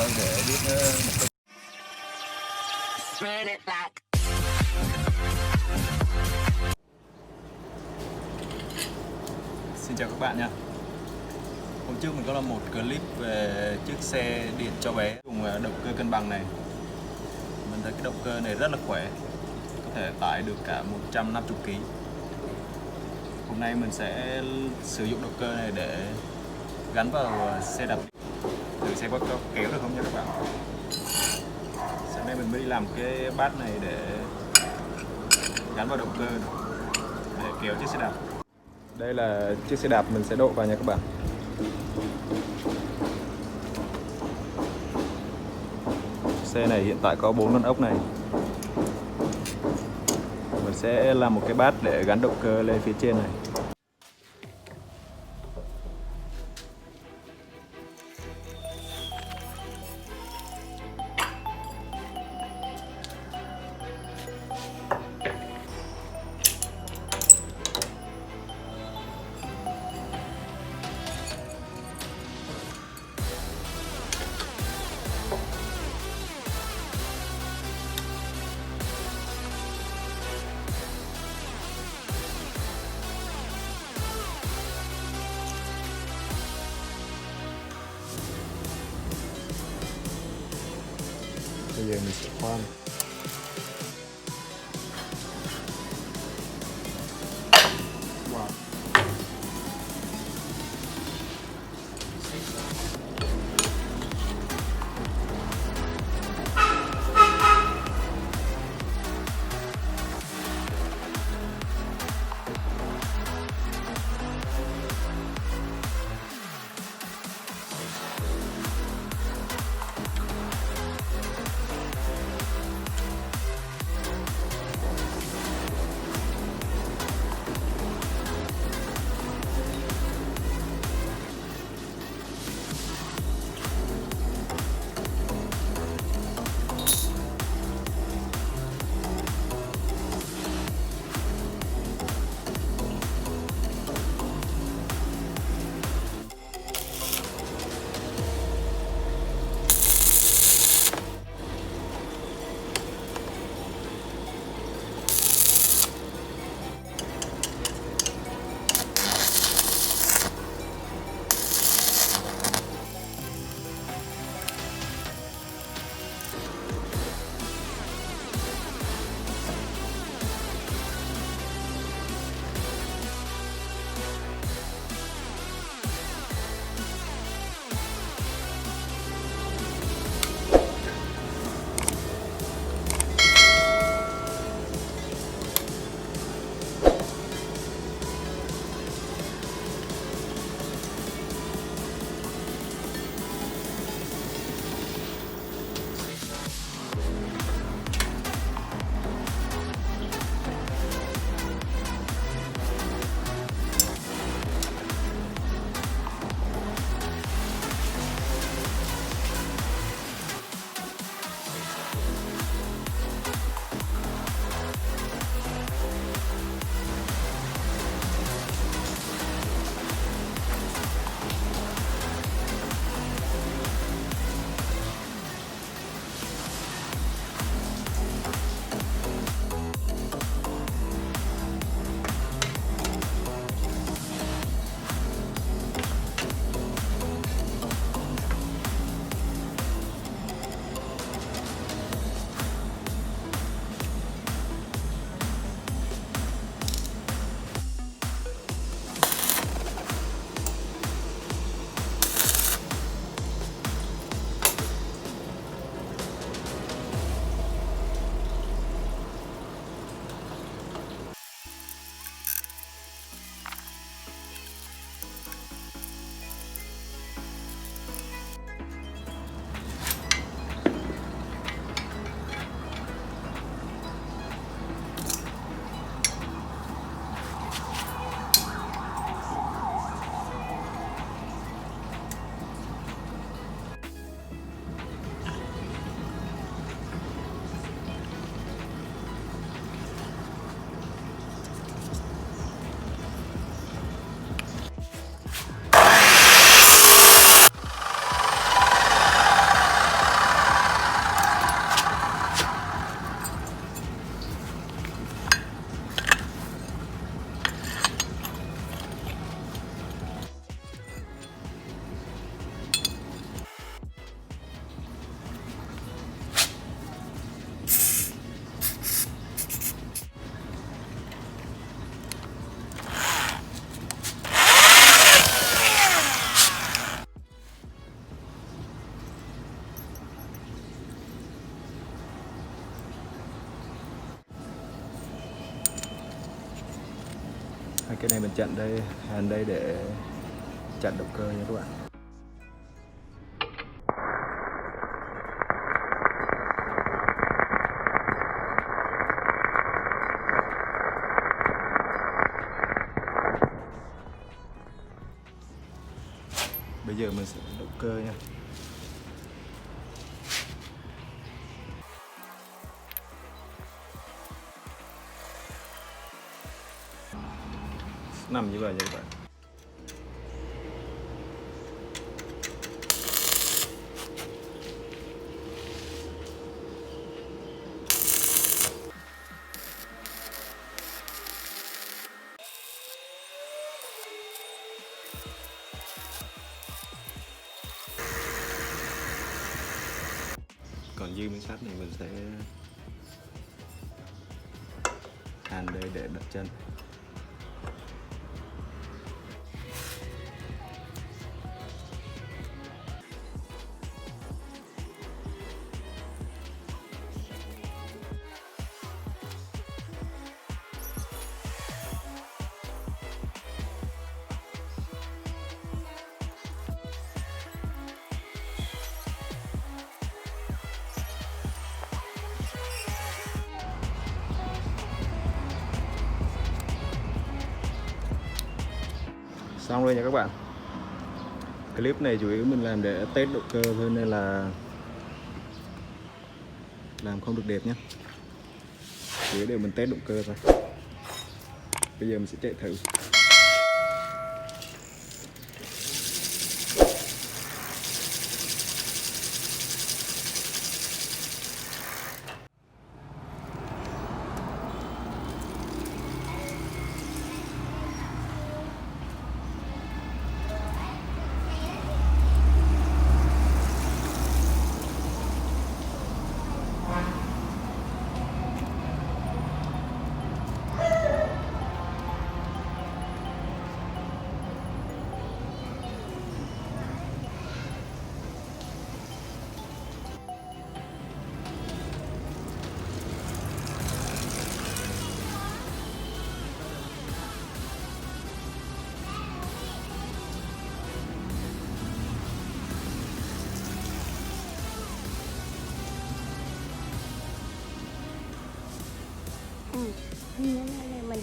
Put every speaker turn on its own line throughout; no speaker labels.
quay để biết Xin chào các bạn nha. Hôm trước mình có làm một clip về chiếc xe điện cho bé dùng động cơ cân bằng này. Mình thấy cái động cơ này rất là khỏe, có thể tải được cả 150 kg. Hôm nay mình sẽ sử dụng động cơ này để gắn vào xe đạp, thử xem có kéo được không nha các bạn. Sáng nay mình mới đi làm cái bát này để gắn vào động cơ để kéo chiếc xe đạp. Đây là chiếc xe đạp mình sẽ độ vào nha các bạn. Xe này hiện tại có 4 con ốc này. Mình sẽ làm một cái bát để gắn động cơ lên phía trên này. Bây giờ mình sẽ khoan. Wow. Cái này mình chặn đây, hàn đây để chặn động cơ nha các bạn. Bây giờ mình sẽ động cơ nha. Nằm như vậy nha các bạn. Còn dư miếng sắt này mình sẽ hàn đây để đặt chân. Xong rồi nha các bạn. Clip này chủ yếu mình làm để test động cơ thôi nên là làm không được đẹp nhé. Chủ yếu để mình test động cơ thôi. Bây giờ mình sẽ chạy thử.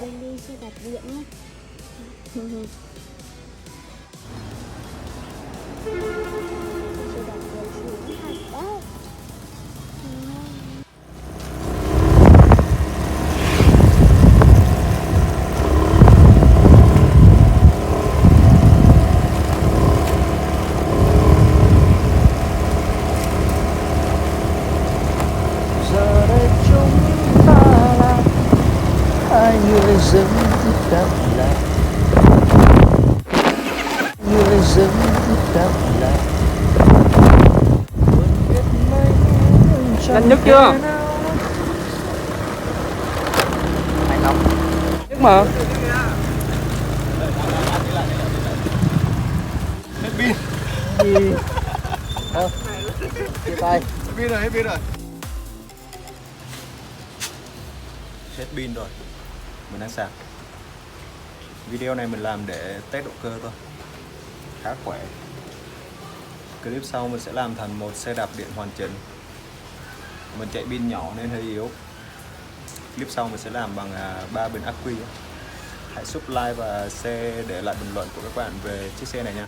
Mình đi xe đạp điện nhé. Xe đạp điện xuống thật đấy.
Giờ đây chúng ta là hai người dân đậm lại, người dân đậm lại.
Nhanh nhất chưa? Hay không? Nhất mà.
Hết pin.
Gì? Chia tay.
Hết pin rồi, hết pin rồi. Hết pin rồi. Mình đang sạc. Video này mình làm để test động cơ thôi. Khá khỏe. Clip sau mình sẽ làm thành một xe đạp điện hoàn chỉnh. Mình chạy pin nhỏ nên hơi yếu. Clip sau mình sẽ làm bằng 3 bình ắc quy. Hãy subscribe và share để lại bình luận của các bạn về chiếc xe này nha.